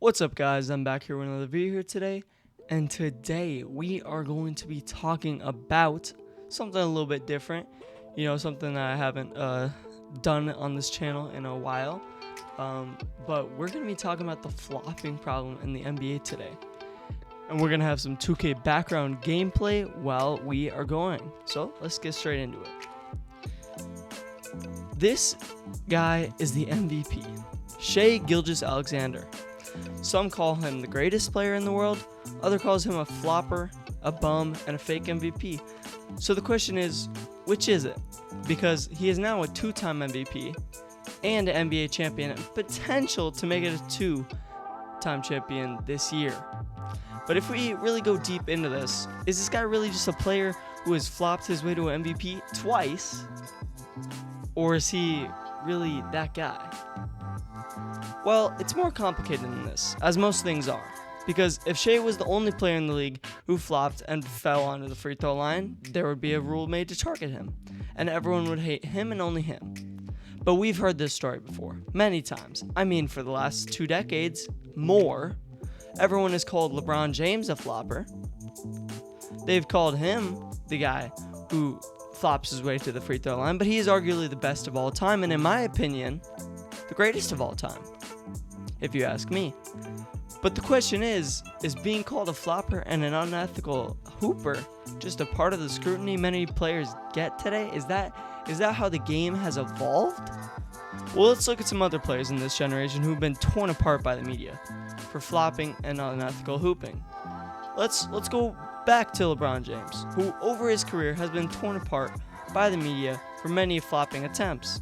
What's up, guys? I'm back here with another video here today, and today we are going to be talking about something a little bit different. Something that I haven't done on this channel in a while. But we're going to be talking about the flopping problem in the NBA today. And we're going to have some 2K background gameplay while we are going. So let's get straight into it. This guy is the MVP, Shai Gilgeous-Alexander. Some call him the greatest player in the world, others calls him a flopper, a bum, and a fake MVP. So the question is, which is it? Because he is now a two-time MVP and an NBA champion and potential to make it a two-time champion this year. But if we really go deep into this, is this guy really just a player who has flopped his way to an MVP twice? Or is he really that guy? Well, it's more complicated than this, as most things are. Because if Shai was the only player in the league who flopped and fell onto the free throw line, there would be a rule made to target him, and everyone would hate him and only him. But we've heard this story before, many times. I mean, for the last 2 decades, more. Everyone has called LeBron James a flopper. They've called him the guy who flops his way to the free throw line, but he is arguably the best of all time, and in my opinion, the greatest of all time, if you ask me. But the question is being called a flopper and an unethical hooper just a part of the scrutiny many players get today? Is that how the game has evolved? Well, let's look at some other players in this generation who've been torn apart by the media for flopping and unethical hooping. Let's go back to LeBron James, who over his career has been torn apart by the media for many flopping attempts.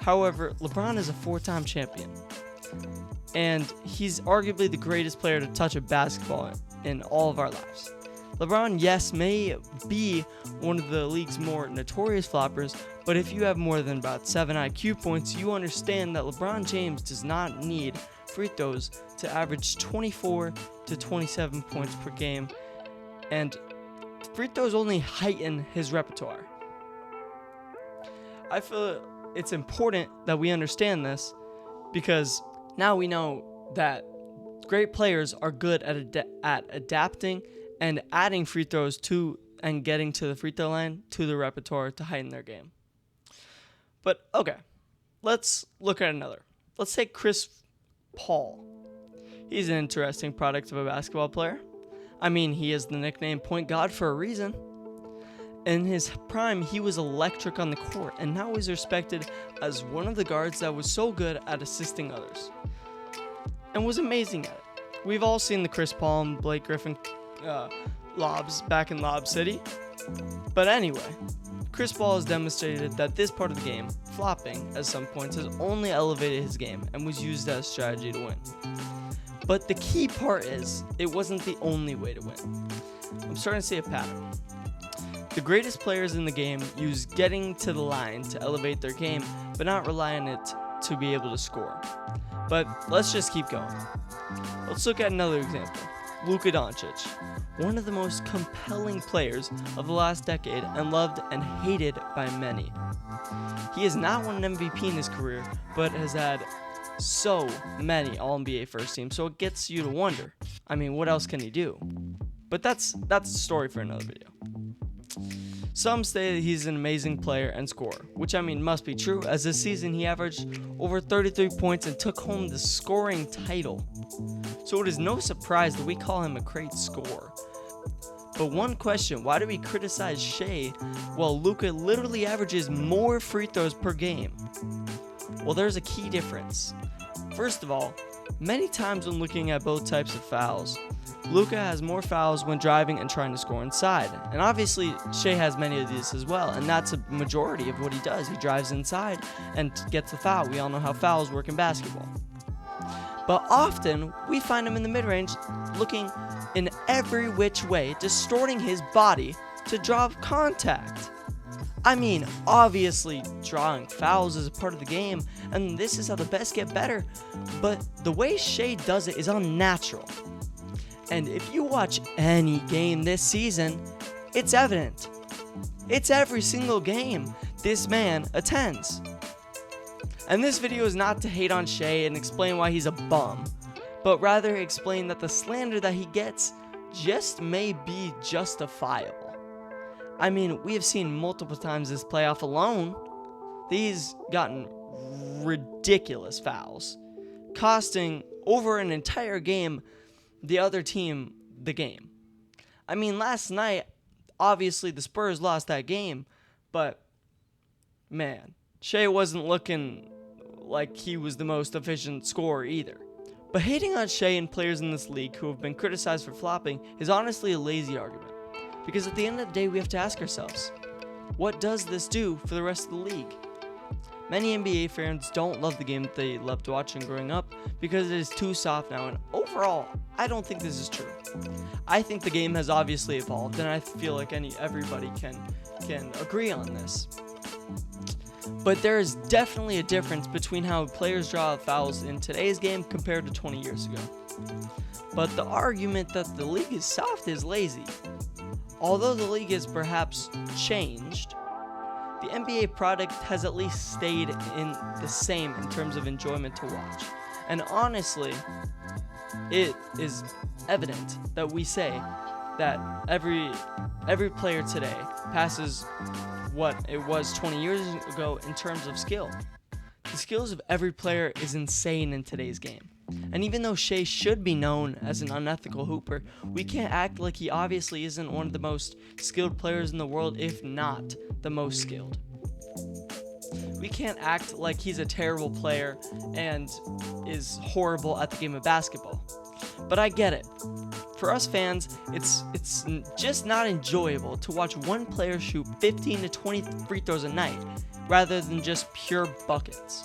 However, LeBron is a 4-time champion, and he's arguably the greatest player to touch a basketball in all of our lives. LeBron, yes, may be one of the league's more notorious floppers, but if you have more than about 7 IQ points, you understand that LeBron James does not need free throws to average 24 to 27 points per game, and free throws only heighten his repertoire. I feel it's important that we understand this because now we know that great players are good at adapting and adding free throws to and getting to the free throw line to the repertoire to heighten their game. But okay, let's look at another. Let's take Chris Paul. He's an interesting product of a basketball player. I mean, he is the nickname Point God for a reason. In his prime, he was electric on the court, and now he's respected as one of the guards that was so good at assisting others and was amazing at it. We've all seen the Chris Paul and Blake Griffin lobs back in Lob City. But anyway, Chris Paul has demonstrated that this part of the game, flopping at some points, has only elevated his game and was used as strategy to win. But the key part is, it wasn't the only way to win. I'm starting to see a pattern. The greatest players in the game use getting to the line to elevate their game, but not rely on it to be able to score. But let's just keep going. Let's look at another example. Luka Doncic, one of the most compelling players of the last decade and loved and hated by many. He has not won an MVP in his career, but has had so many All-NBA first teams, so it gets you to wonder, I mean, what else can he do? But that's a story for another video. Some say that he's an amazing player and scorer, which I mean must be true, as this season he averaged over 33 points and took home the scoring title. So it is no surprise that we call him a great scorer. But one question, why do we criticize Shai while Luka literally averages more free throws per game? Well, there's a key difference. First of all, many times when looking at both types of fouls, Luka has more fouls when driving and trying to score inside. And obviously, Shai has many of these as well, and that's a majority of what he does. He drives inside and gets the foul. We all know how fouls work in basketball. But often, we find him in the mid-range looking in every which way, distorting his body to draw contact. I mean, obviously, drawing fouls is a part of the game, and this is how the best get better, but the way Shai does it is unnatural. And if you watch any game this season, it's evident. It's every single game this man attends. And this video is not to hate on Shai and explain why he's a bum, but rather explain that the slander that he gets just may be justifiable. I mean, we have seen multiple times this playoff alone, he's gotten ridiculous fouls, costing over an entire game the other team the game. I mean, last night, obviously the Spurs lost that game, but man, Shea wasn't looking like he was the most efficient scorer either. But hating on Shea and players in this league who have been criticized for flopping is honestly a lazy argument. Because at the end of the day, we have to ask ourselves, what does this do for the rest of the league? Many NBA fans don't love the game that they loved watching growing up because it is too soft now, and overall, I don't think this is true. I think the game has obviously evolved, and I feel like everybody can agree on this. But there is definitely a difference between how players draw fouls in today's game compared to 20 years ago. But the argument that the league is soft is lazy. Although the league has perhaps changed, the NBA product has at least stayed in the same in terms of enjoyment to watch. And honestly, it is evident that we say that every player today passes what it was 20 years ago in terms of skill. The skills of every player is insane in today's game. And even though Shea should be known as an unethical hooper, we can't act like he obviously isn't one of the most skilled players in the world, if not the most skilled. We can't act like he's a terrible player and is horrible at the game of basketball. But I get it. For us fans, it's just not enjoyable to watch one player shoot 15 to 20 free throws a night rather than just pure buckets.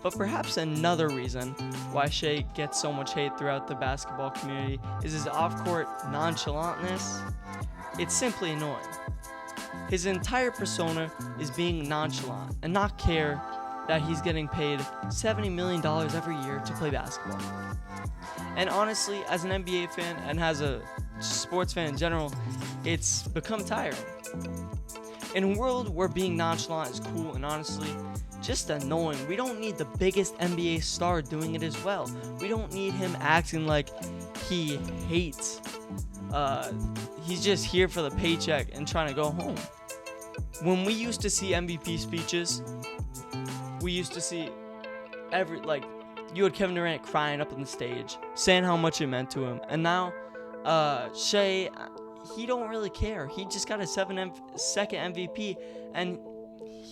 But perhaps another reason why Shea gets so much hate throughout the basketball community is his off-court nonchalantness. It's simply annoying. His entire persona is being nonchalant and not care that he's getting paid $70 million every year to play basketball. And honestly, as an NBA fan and as a sports fan in general, it's become tiring. In a world where being nonchalant is cool and honestly just annoying, we don't need the biggest NBA star doing it as well. We don't need him acting like he hates. He's just here for the paycheck and trying to go home. When we used to see MVP speeches, we used to see you had Kevin Durant crying up on the stage, saying how much it meant to him. And now, Shea, he don't really care. He just got a second MVP, and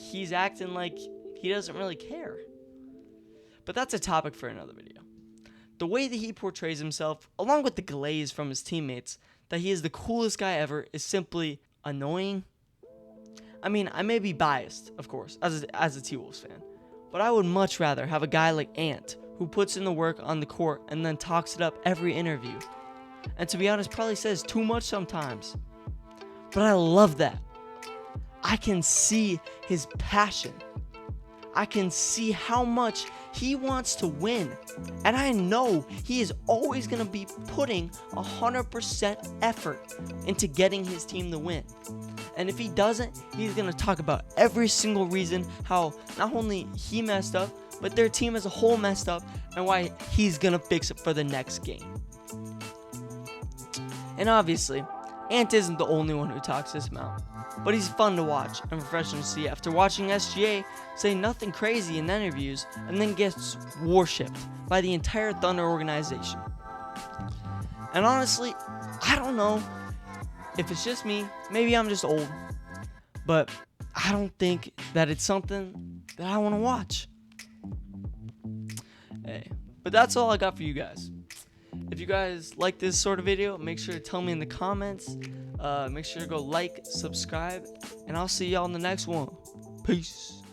he's acting like he doesn't really care. But that's a topic for another video. The way that he portrays himself, along with the glaze from his teammates, that he is the coolest guy ever, is simply annoying. I mean, I may be biased, of course, as a T-Wolves fan, but I would much rather have a guy like Ant, who puts in the work on the court and then talks it up every interview. And to be honest, probably says too much sometimes. But I love that. I can see his passion. I can see how much he wants to win. And I know he is always going to be putting 100% effort into getting his team to win. And if he doesn't, he's going to talk about every single reason how not only he messed up, but their team as a whole messed up, and why he's going to fix it for the next game. And obviously, Ant isn't the only one who talks this amount, but he's fun to watch and refreshing to see after watching SGA say nothing crazy in interviews and then gets worshipped by the entire Thunder organization. And honestly, I don't know if it's just me, maybe I'm just old, but I don't think that it's something that I want to watch. Hey, but that's all I got for you guys. If you guys like this sort of video, make sure to tell me in the comments. Make sure to go like, subscribe, and I'll see y'all in the next one. Peace.